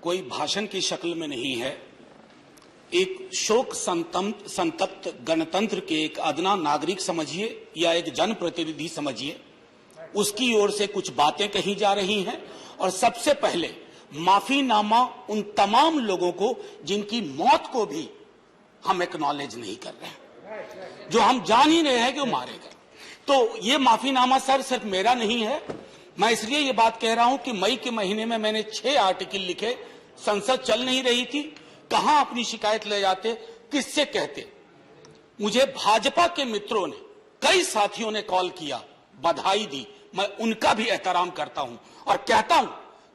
कोई भाषण की शक्ल में नहीं है। एक शोक संतप्त गणतंत्र के एक अदना नागरिक समझिए या एक जनप्रतिनिधि समझिए, उसकी ओर से कुछ बातें कही जा रही हैं और सबसे पहले माफीनामा उन तमाम लोगों को जिनकी मौत को भी हम एक्नॉलेज नहीं कर रहे हैं, जो हम जान ही रहे हैं कि वो मारे गए। तो ये माफीनामा सर सिर्फ मेरा नहीं है। मैं इसलिए ये बात कह रहा हूं कि मई के महीने में मैंने 6 आर्टिकल लिखे। संसद चल नहीं रही थी, कहां अपनी शिकायत ले जाते, किससे कहते। मुझे भाजपा के मित्रों ने, कई साथियों ने कॉल किया, बधाई दी। मैं उनका भी एहतराम करता हूं और कहता हूं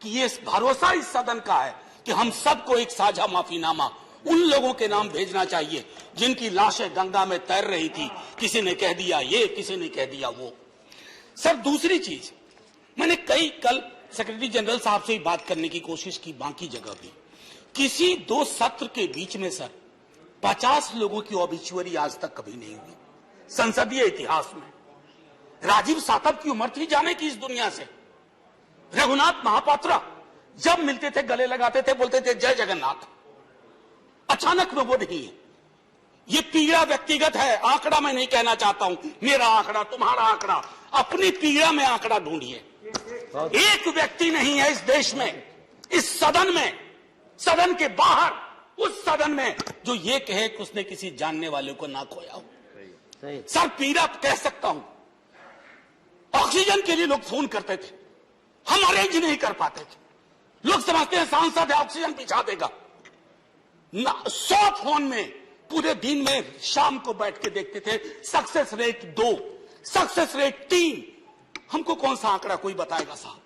कि ये भरोसा इस सदन का है कि हम सबको एक साझा माफीनामा उन लोगों के नाम भेजना चाहिए जिनकी लाशें गंगा में तैर रही थी। किसी ने कह दिया ये, किसी ने कह दिया वो। सर दूसरी चीज, मैंने कल सेक्रेटरी जनरल साहब से बात करने की कोशिश की, बाकी जगह भी। किसी 2 सत्र के बीच में सर 50 लोगों की ऑबिचुअरी आज तक कभी नहीं हुई संसदीय इतिहास में। राजीव सातव की उम्र थी जाने की इस दुनिया से। रघुनाथ महापात्रा जब मिलते थे गले लगाते थे, बोलते थे जय जगन्नाथ। अचानक में वो नहीं है। ये पीड़ा व्यक्तिगत है, आंकड़ा मैं नहीं कहना चाहता हूं, मेरा आंकड़ा, तुम्हारा आंकड़ा। अपनी पीड़ा में आंकड़ा ढूंढिए। एक व्यक्ति नहीं है इस देश में, इस सदन में, सदन के बाहर, उस सदन में जो ये कहे कि उसने किसी जानने वाले को ना खोया हो। सर पीड़ा कह सकता हूं। ऑक्सीजन के लिए लोग फोन करते थे, हम अरेंज नहीं कर पाते थे। लोग समझते हैं सांसद है ऑक्सीजन पिछा देगा। 100 फोन में पूरे दिन में शाम को बैठ के देखते थे, सक्सेस रेट 2, सक्सेस रेट 3। हमको कौन सा आंकड़ा कोई बताएगा साहब?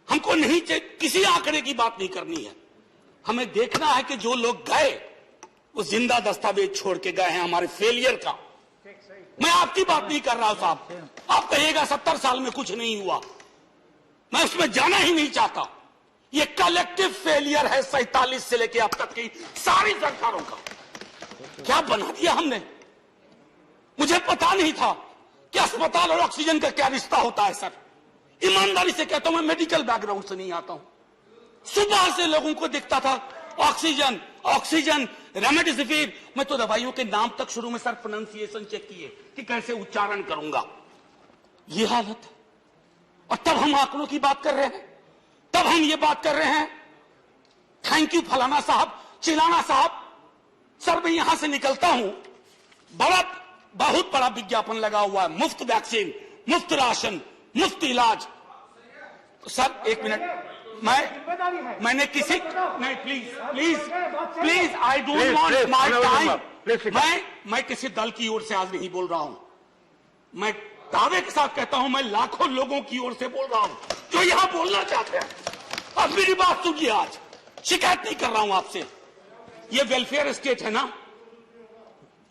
हमको नहीं चाहिए, किसी आंकड़े की बात नहीं करनी है। हमें देखना है कि जो लोग गए वो जिंदा दस्तावेज छोड़ के गए हैं हमारे फेलियर का। मैं आपकी बात नहीं कर रहा हूं साहब। आप कहिएगा 70 साल में कुछ नहीं हुआ, मैं उसमें जाना ही नहीं चाहता। ये कलेक्टिव फेलियर है 47 से लेकर अब तक की सारी सरकारों का। क्या बना दिया हमने? मुझे पता नहीं था कि अस्पताल और ऑक्सीजन का क्या रिश्ता होता है सर। ईमानदारी से कहता हूं, मैं मेडिकल बैकग्राउंड से नहीं आता हूं। सुबह से लोगों को दिखता था ऑक्सीजन ऑक्सीजन, रेमडेसिविर। मैं तो दवाइयों के नाम तक शुरू में सर प्रोनाउंसिएशन चेक किए कि कैसे उच्चारण करूंगा। ये हालत है। और तब हम आंकड़ों की बात कर रहे हैं, तब हम ये बात कर रहे हैं थैंक यू फलाना साहब, चिलाना साहब। सर मैं यहां से निकलता हूं, बहुत बड़ा विज्ञापन लगा हुआ है, मुफ्त वैक्सीन, मुफ्त राशन, मुफ्त इलाज। सर एक मिनट, मैंने किसी नहीं, please I don't want my time. मैं किसी दल की ओर से आज नहीं बोल रहा हूं। मैं दावे के साथ कहता हूं, मैं लाखों लोगों की ओर से बोल रहा हूं जो यहां बोलना चाहते हैं। अब मेरी बात सुनिए, आज शिकायत नहीं कर रहा हूं आपसे। ये वेलफेयर स्टेट है ना।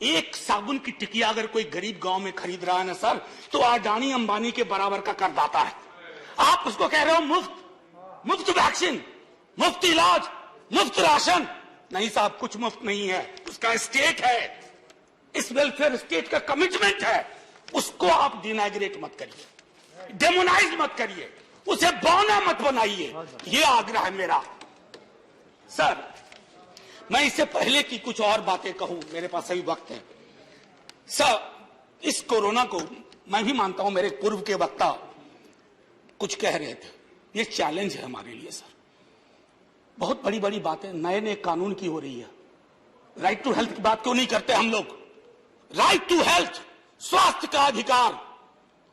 एक साबुन की टिकिया अगर कोई गरीब गांव में खरीद रहा है ना सर, तो अडानी अंबानी के बराबर का करदाता है। आप उसको कह रहे हो मुफ्त वैक्सीन, मुफ्त इलाज, मुफ्त राशन। नहीं साहब, कुछ मुफ्त नहीं है, उसका स्टेट है। इस वेलफेयर स्टेट का कमिटमेंट है। उसको आप डिनाग्रेट मत करिए, डेमोनाइज मत करिए, उसे बौना मत बनाइए। ये आग्रह है मेरा। सर मैं इससे पहले की कुछ और बातें कहूं, मेरे पास सही वक्त है। सर इस कोरोना को मैं भी मानता हूं, मेरे पूर्व के वक्ता कुछ कह रहे थे, ये चैलेंज है हमारे लिए सर। बहुत बड़ी बड़ी बातें नए कानून की हो रही है। राइट टू हेल्थ की बात क्यों नहीं करते हम लोग? राइट टू हेल्थ, स्वास्थ्य का अधिकार,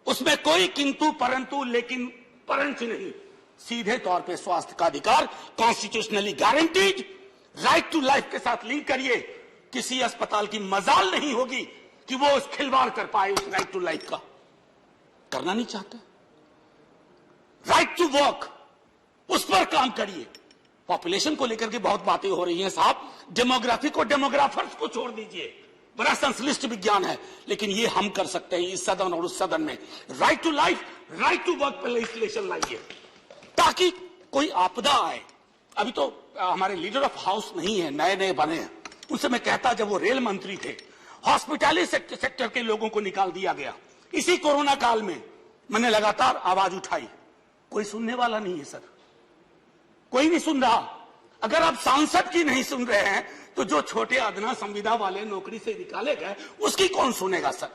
उसमें कोई किंतु परंतु लेकिन परंच नहीं। सीधे तौर पे स्वास्थ्य का अधिकार constitutionally guaranteed, right to life के साथ लिंक करिए। किसी अस्पताल की मजाल नहीं होगी कि वो उस खिलवाड़ कर पाए उस राइट टू लाइफ का। करना नहीं चाहते। राइट टू वर्क, उस पर काम करिए। पॉपुलेशन को लेकर के बहुत बातें हो रही हैं साहब। डेमोग्राफी को डेमोग्राफर्स को छोड़ दीजिए, बड़ा संश्लिष्ट विज्ञान है, लेकिन ये हम कर सकते हैं इस सदन और उस सदन में। Right to life, right to work पर लेजिस्लेशन लाइए ताकि कोई आपदा आए। अभी तो हमारे लीडर ऑफ हाउस नहीं है, नए बने हैं। उनसे मैं कहता, जब वो रेल मंत्री थे, हॉस्पिटैलिटी सेक्टर के लोगों को निकाल दिया गया। इसी कोरोना काल में मैंने लगातार आवाज उठाई, कोई सुनने वाला नहीं है सर, कोई नहीं सुन रहा। अगर आप सांसद की नहीं सुन रहे हैं तो जो छोटे अदना संविदा वाले नौकरी से निकाले गए उसकी कौन सुनेगा सर।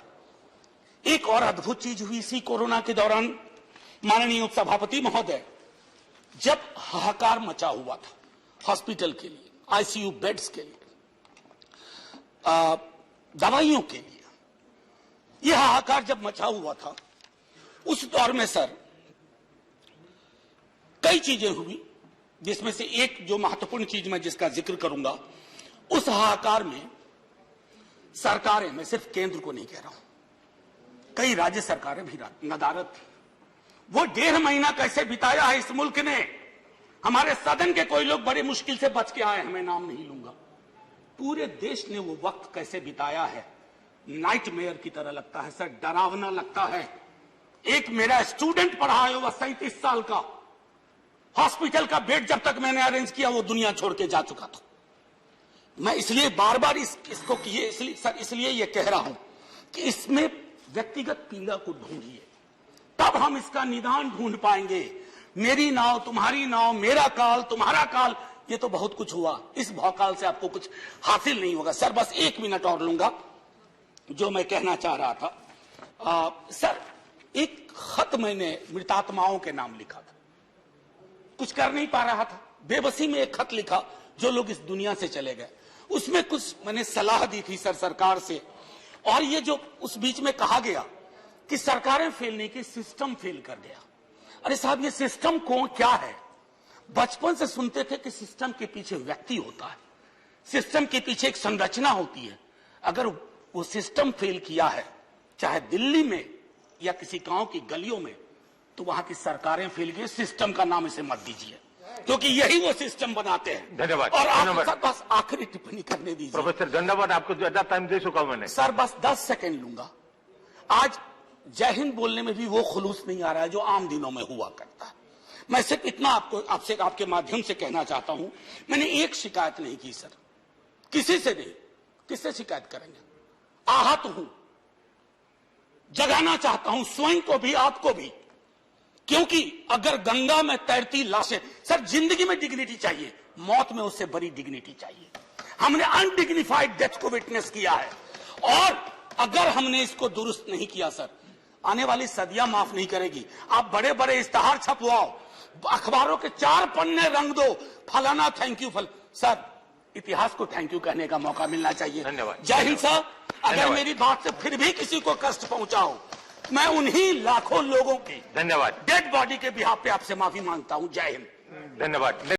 एक और अद्भुत चीज हुई इसी कोरोना के दौरान, माननीय उपसभापति महोदय, जब हाहाकार मचा हुआ था हॉस्पिटल के लिए, आईसीयू बेड्स के लिए, दवाइयों के लिए, यह हाहाकार जब मचा हुआ था उस दौर में सर कई चीजें हुई, जिसमें से एक जो महत्वपूर्ण चीज मैं जिसका जिक्र करूंगा, उस हाहाकार में सरकारें, मैं सिर्फ केंद्र को नहीं कह रहा हूं, कई राज्य सरकारें भी नदारद थी। वो 1.5 महीना कैसे बिताया है इस मुल्क ने। हमारे सदन के कोई लोग बड़े मुश्किल से बच के आए हैं, मैं नाम नहीं लूंगा। पूरे देश ने वो वक्त कैसे बिताया है, नाइटमेयर की तरह लगता है सर, डरावना लगता है। एक मेरा स्टूडेंट पढ़ा है, वह 37 साल का, हॉस्पिटल का बेड जब तक मैंने अरेंज किया वो दुनिया छोड़ के जा चुका था। मैं इसलिए बार बार इसको इसलिए ये कह रहा हूं कि इसमें व्यक्तिगत पीड़ा को ढूंढिए, तब हम इसका निदान ढूंढ पाएंगे। मेरी नाव तुम्हारी नाव, मेरा काल तुम्हारा काल, ये तो बहुत कुछ हुआ, इस भौकाल से आपको कुछ हासिल नहीं होगा। सर बस 1 मिनट और लूंगा, जो मैं कहना चाह रहा था। सर एक खत मैंने मृतात्माओं के नाम लिखा था, कुछ कर नहीं पा रहा था, बेबसी में एक खत लिखा जो लोग इस दुनिया से चले गए। उसमें कुछ मैंने सलाह दी थी सर सरकार से, और ये जो उस बीच में कहा गया कि सरकारें फेल नहीं की, सिस्टम फेल कर गया। अरे साहब, ये सिस्टम क्या है? बचपन से सुनते थे कि सिस्टम के पीछे व्यक्ति होता है, सिस्टम के पीछे एक संरचना होती है। अगर वो सिस्टम फेल किया है, चाहे दिल्ली में या किसी गांव की गलियों में, तो वहां की सरकारें फेल गई। सिस्टम का नाम इसे मत दीजिए, क्योंकि यही वो सिस्टम बनाते हैं। धन्यवाद। और आप बस आखिरी टिप्पणी करने दीजिए। प्रोफेसर धन्यवाद, आपको ज्यादा टाइम दे चुका हूं मैंने। सर बस 10 सेकंड लूंगा। आज जय हिंद बोलने में भी वो खुलूस नहीं आ रहा है जो आम दिनों में हुआ करता है। मैं सिर्फ इतना आपसे आपके माध्यम से कहना चाहता हूं, मैंने एक शिकायत नहीं की सर, किसी से नहीं। किससे शिकायत करेंगे? आहत हूं, जगाना चाहता हूं स्वयं को भी, आपको भी, क्योंकि अगर गंगा में तैरती लाशें, सर जिंदगी में डिग्निटी चाहिए, मौत में उससे बड़ी डिग्निटी चाहिए। हमने अनडिग्निफाइड डेथ को विटनेस किया है, और अगर हमने इसको दुरुस्त नहीं किया सर, आने वाली सदियां माफ नहीं करेगी। आप बड़े बड़े इश्तहार छपवाओ, अखबारों के 4 पन्ने रंग दो, फलाना थैंक यू सर, इतिहास को थैंक यू कहने का मौका मिलना चाहिए। धन्यवाद। जय हिंद सर। अगर मेरी बात से फिर भी किसी को कष्ट पहुंचा हो, मैं उन्हीं लाखों लोगों की धन्यवाद डेड बॉडी के बिहाफ पे आपसे माफी मांगता हूं। जय हिंद। धन्यवाद।